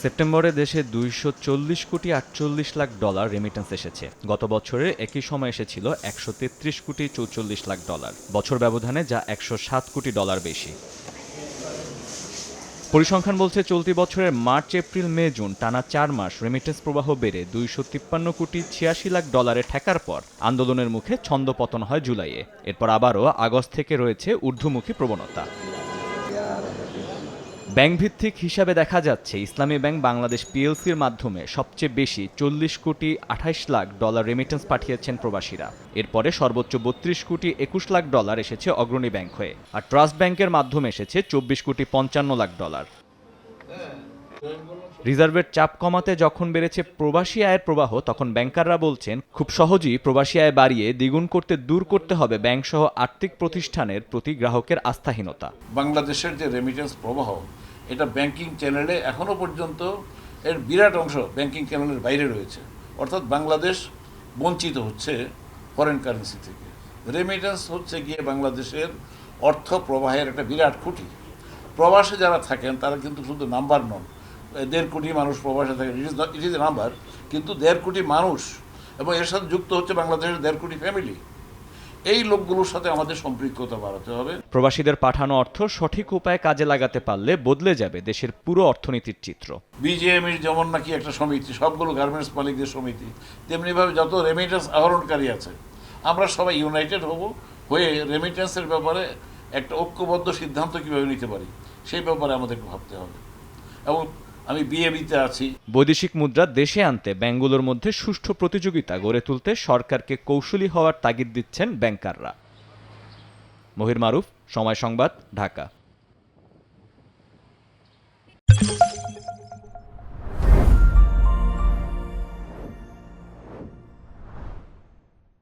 সেপ্টেম্বরে দেশে ২৪০ কোটি ৪৮ লাখ ডলার রেমিটেন্স এসেছে। গত বছরের একই সময় এসেছিল ১৩৩ কোটি ৪৪ লাখ ডলার, বছর ব্যবধানে যা ১০৭ কোটি ডলার বেশি। পরিসংখ্যান বলছে চলতি বছরের মার্চ, এপ্রিল, মে, জুন টানা ৪ মাস রেমিটেন্স প্রবাহ বেড়ে ২৫৩ কোটি ৮৬ লাখ ডলারে ঠেকার পর আন্দোলনের মুখে ছন্দপতন হয় জুলাইয়ে। এরপর আবারও আগস্ট থেকে রয়েছে ঊর্ধ্বমুখী প্রবণতা। ব্যাংকভিত্তিক হিসাবে দেখা যাচ্ছে ইসলামী ব্যাংক বাংলাদেশ পিএলসির মাধ্যমে সবচেয়ে বেশি ৪০ কোটি ২৮ লাখ ডলার রেমিটেন্স পাঠিয়েছেন প্রবাসীরা। এরপরে সর্বোচ্চ ৩২ কোটি ২১ লাখ ডলার এসেছে অগ্রণী ব্যাংক হয়ে, আর ট্রাস্ট ব্যাংকের মাধ্যমে এসেছে ২৪ কোটি ৫৫ লাখ ডলার। রিজার্ভের চাপ কমাতে যখন বেড়েছে প্রবাসী আয়ের প্রবাহ, তখন ব্যাংকাররা বলছেন খুব সহজেই প্রবাসী আয় বাড়িয়ে দ্বিগুণ করতে দূর করতে হবে ব্যাংকসহ আর্থিক প্রতিষ্ঠানের প্রতি গ্রাহকের আস্থাহীনতা। বাংলাদেশের যে রেমিটেন্স প্রবাহ, এটা ব্যাংকিং চ্যানেলে এখনও পর্যন্ত এর বিরাট অংশ ব্যাংকিং চ্যানেলের বাইরে রয়েছে। অর্থাৎ বাংলাদেশ বঞ্চিত হচ্ছে ফরেন কারেন্সি থেকে। রেমিটেন্স হচ্ছে গিয়ে বাংলাদেশের অর্থ প্রবাহের একটা বিরাট খুঁটি। প্রবাসে যারা থাকেন তারা কিন্তু শুধু নাম্বার নন, ১.৫ কোটি মানুষ প্রবাসে থাকেন, ইট ইজ এ নাম্বার, কিন্তু ১.৫ কোটি মানুষ এবং এর সাথে যুক্ত হচ্ছে বাংলাদেশের ১.৫ কোটি ফ্যামিলি। এই লোকগুলোর সাথে আমাদের সম্পৃক্ততা বাড়াতে হবে। প্রবাসীদের পাঠানো অর্থ সঠিক উপায়ে কাজে লাগাতে পারলে বদলে যাবে দেশের পুরো অর্থনীতির চিত্র। বিজিএমইর যেমন নাকি একটা সমিতি, সবগুলো গার্মেন্টস মালিকদের সমিতি, তেমনিভাবে যত রেমিটেন্স আহরণকারী আছে, আমরা সবাই ইউনাইটেড হয়ে রেমিটেন্সের ব্যাপারে একটা ঐক্যবদ্ধ সিদ্ধান্ত কীভাবে নিতে পারি সেই ব্যাপারে আমাদেরকে ভাবতে হবে। এবং আমি বিএবিতে আছি। বৈদেশিক মুদ্রা দেশে আনতে ব্যাংকগুলোর মধ্যে সুষ্ঠু প্রতিযোগিতা গড়ে তুলতে সরকারকে কৌশলী হওয়ার তাগিদ দিচ্ছেন ব্যাংকাররা। মহির মারুফ, সময় সংবাদ, ঢাকা।